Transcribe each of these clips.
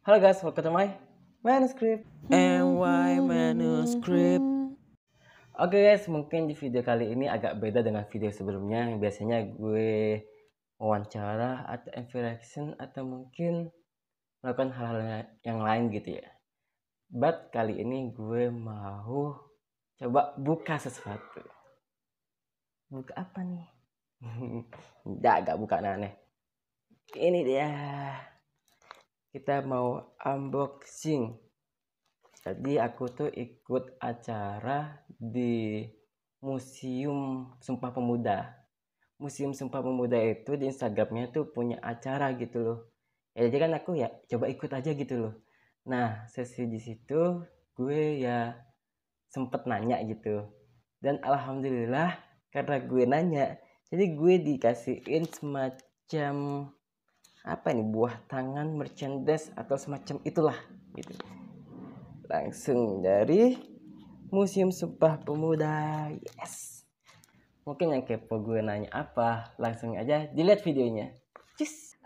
Halo guys, welcome to my manuscript. NY Manuscript. Oke guys, mungkin di video kali ini agak beda dengan video sebelumnya. Biasanya gue wawancara atau interaction atau mungkin melakukan hal-hal yang lain gitu ya. But kali ini gue mau coba buka sesuatu. Buka apa nih? Gak buka aneh. Ini dia. Kita mau unboxing. Jadi aku tuh ikut acara di Museum Sumpah Pemuda. Museum Sumpah Pemuda itu di Instagramnya tuh punya acara gitu loh. Ya, jadi kan aku ya coba ikut aja gitu loh. Nah, sesi di situ gue ya sempet nanya gitu. Dan alhamdulillah karena gue nanya, jadi gue dikasihin semacam apa nih, buah tangan merchandise atau semacam itulah gitu. Langsung dari Museum Sumpah Pemuda. Yes. Mungkin yang kepo gue nanya apa, langsung aja dilihat videonya. Cus.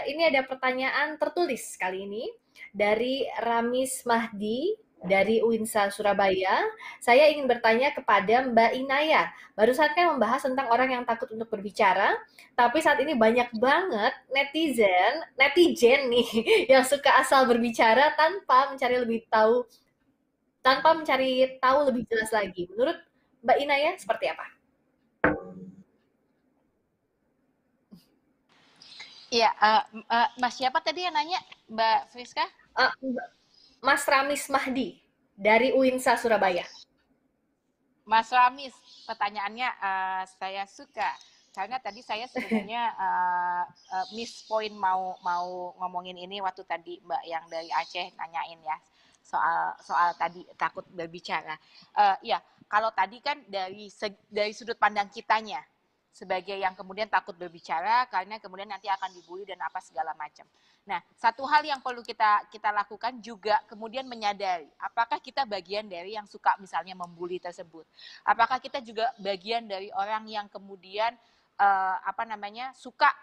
Ini ada pertanyaan tertulis kali ini dari Ramis Mahdi dari UINSA Surabaya. Saya ingin bertanya kepada Mbak Inaya. Barusan kan membahas tentang orang yang takut untuk berbicara, tapi saat ini banyak banget netizen nih yang suka asal berbicara tanpa mencari tahu lebih jelas lagi. Menurut Mbak Inaya seperti apa? Iya, Mas siapa tadi yang nanya? Mbak Friska? Uh, Mas Ramis Mahdi dari UINSA Surabaya. Mas Ramis, pertanyaannya saya suka karena tadi saya sebenarnya miss point mau ngomongin ini waktu tadi Mbak yang dari Aceh nanyain ya soal tadi takut berbicara. Ya, kalau tadi kan dari sudut pandang kitanya sebagai yang kemudian takut berbicara karena kemudian nanti akan dibully dan apa segala macam. Nah, satu hal yang perlu kita lakukan juga kemudian menyadari apakah kita bagian dari yang suka misalnya membuli tersebut. Apakah kita juga bagian dari orang yang kemudian suka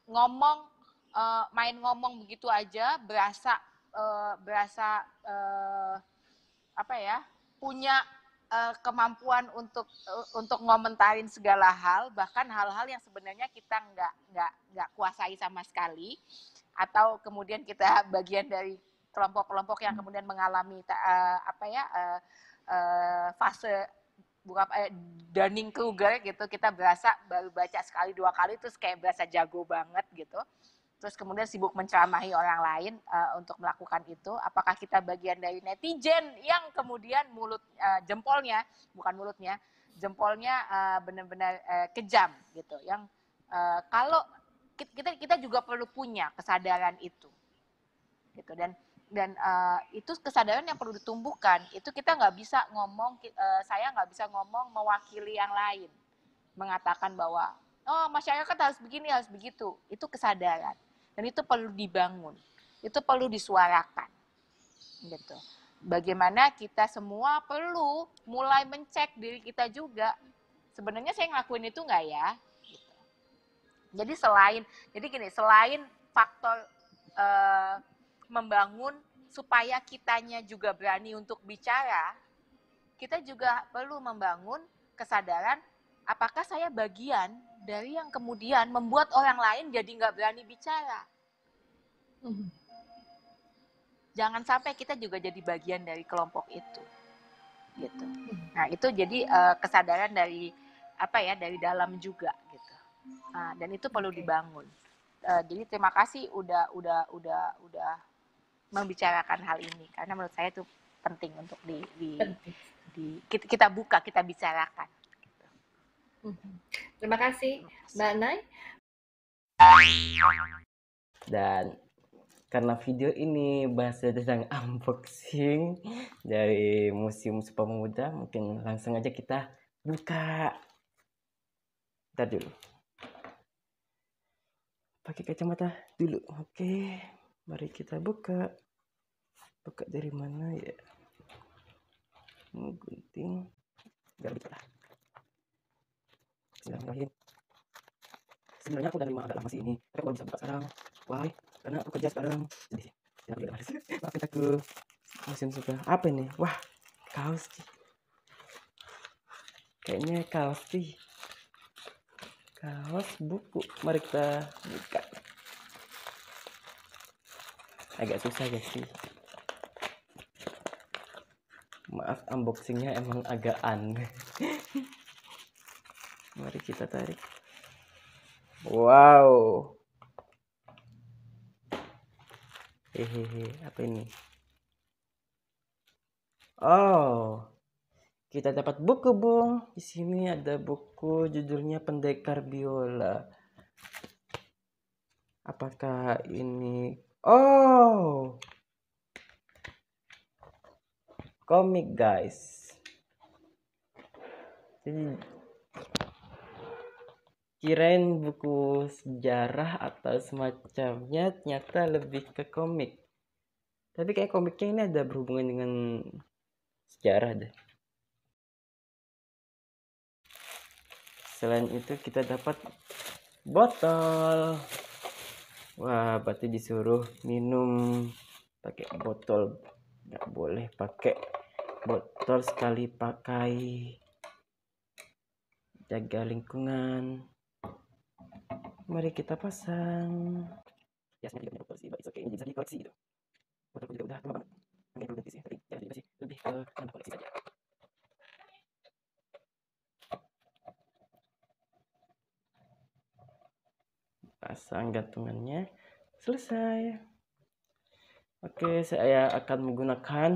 ngomong main ngomong begitu aja berasa punya kemampuan untuk ngomentarin segala hal, bahkan hal-hal yang sebenarnya kita nggak kuasai sama sekali, atau kemudian kita bagian dari kelompok-kelompok yang kemudian mengalami fase Dunning-Kruger gitu, kita berasa baru baca sekali dua kali terus kayak berasa jago banget gitu, terus kemudian sibuk menceramahi orang lain untuk melakukan itu. Apakah kita bagian dari netizen yang kemudian jempolnya, bukan mulutnya, jempolnya benar-benar kejam gitu, yang kalau kita juga perlu punya kesadaran itu gitu. Dan itu kesadaran yang perlu ditumbuhkan. Itu kita nggak bisa ngomong, saya nggak bisa ngomong mewakili yang lain mengatakan bahwa oh masyarakat harus begini harus begitu. Itu kesadaran dan itu perlu dibangun, itu perlu disuarakan gitu. Bagaimana kita semua perlu mulai mencek diri kita juga, sebenarnya saya ngelakuin itu nggak ya gitu. Jadi selain faktor membangun supaya kitanya juga berani untuk bicara, kita juga perlu membangun kesadaran apakah saya bagian dari yang kemudian membuat orang lain jadi nggak berani bicara. Jangan sampai kita juga jadi bagian dari kelompok itu, gitu. Nah itu jadi kesadaran dari dari dalam juga, gitu. Dan itu perlu dibangun. Jadi terima kasih udah membicarakan hal ini karena menurut saya itu penting untuk kita buka, kita bicarakan. Terima kasih, Mbak Nay. Dan karena video ini bahasa tentang unboxing dari Museum Sumpah Pemuda, mungkin langsung aja kita buka. Ntar dulu. Pakai kacamata dulu. Oke, mari kita buka. Buka dari mana ya? Gunting. Gak bisa. Bismillahirrahmanirrahim. Sebenarnya aku udah nerima agak lama sih ini, tapi aku bisa buka sekarang. Why? Karena aku kerja sekarang. Jadi Maafin aku. Musim suka apa ini? Wah, kaos sih. Kayaknya kaos sih. Kaos buku. Mari kita buka. Agak susah ya sih. Maaf, unboxingnya emang agak aneh. Mari kita tarik. Wow. Hehehe, apa ini? Oh, kita dapat buku, Bung. Di sini ada buku judulnya Pendekar Biola. Apakah ini? Oh, komik, guys. Jadi kirain buku sejarah atau semacamnya, ternyata lebih ke komik. Tapi kayak komiknya ini ada berhubungan dengan sejarah deh. Selain itu kita dapat botol. Wah, berarti disuruh minum pakai botol. Nggak boleh pakai botol sekali pakai. Jaga lingkungan. Mari kita pasang. Biasanya juga punya botol sih, but it's okay, ini bisa dikoleksi gitu. Botolku juga udah lama banget. Nggak perlu ganti sih, tapi ya masih lebih ke nambah koleksi saja. Pasang gantungannya. Selesai. Oke, saya akan menggunakan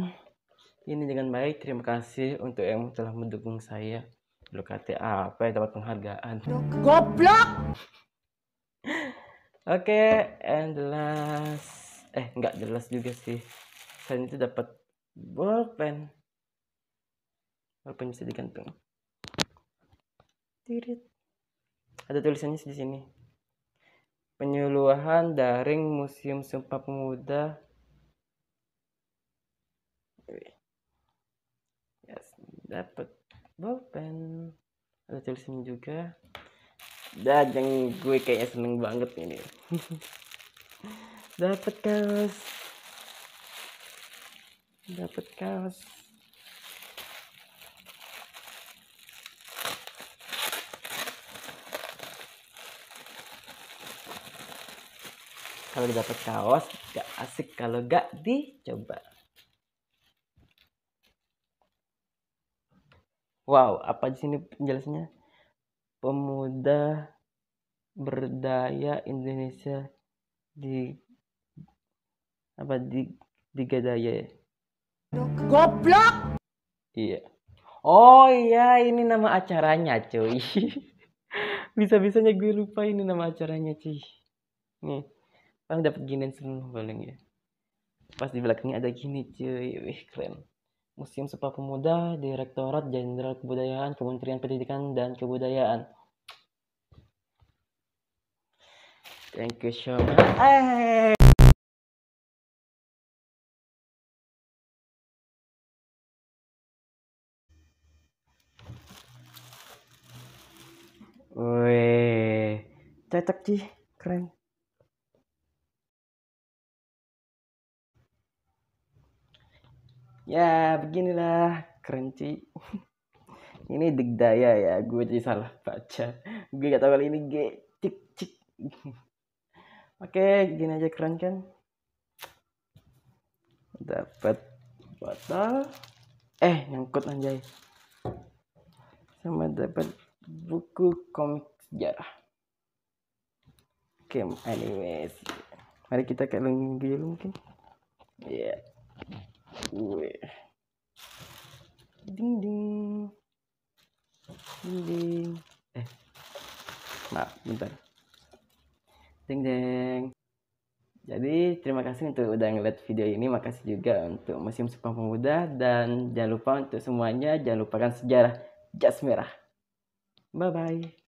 ini dengan baik. Terima kasih untuk yang telah mendukung saya. Lu kata apa ya, dapat penghargaan. Goblok. Oke, and the last. Enggak the last juga sih. Selain itu dapat bolpen. Bolpen bisa digantung. Tirit. Ada tulisannya di sini. Penyuluhan daring Museum Sumpah Pemuda. Yes, dapat bolpen. Ada tulisannya juga. Dan yang gue kayaknya seneng banget ini. Dapat kaos. Dapat kaos. Kalau dapat kaos gak asik kalau gak dicoba. Wow, apa di sini penjelasannya? Pemuda berdaya Indonesia di apa di Gadaya ya? Goblok. Iya. Oh iya, ini nama acaranya, cuy. Bisa-bisanya gue lupa ini nama acaranya, cuy. Nih, Bang dapat ginian semua paling ya. Pas di belakangnya ada gini, cuy. Wih, keren. Museum Sumpah Pemuda, Direktorat Jenderal Kebudayaan, Kementerian Pendidikan dan Kebudayaan. Thank you so much. Wih, cocok sih, keren. Ya, beginilah, keren sih. Ini digdaya ya, gue jadi salah baca. Gue gak tahu kali ini cik cik. Oke, gini aja keren kan? Dapat botol. Nyangkut anjay. Sama dapat buku komik sejarah. Oke, anyways. Mari kita ke dulu mungkin. Iya. Yeah. Ding ding. Ding ding. Maaf, bentar. Ding ding. Jadi terima kasih untuk udah ngeliat video ini. Makasih juga untuk Museum Sumpah Pemuda. Dan jangan lupa untuk semuanya, jangan lupakan sejarah jas merah. Bye bye.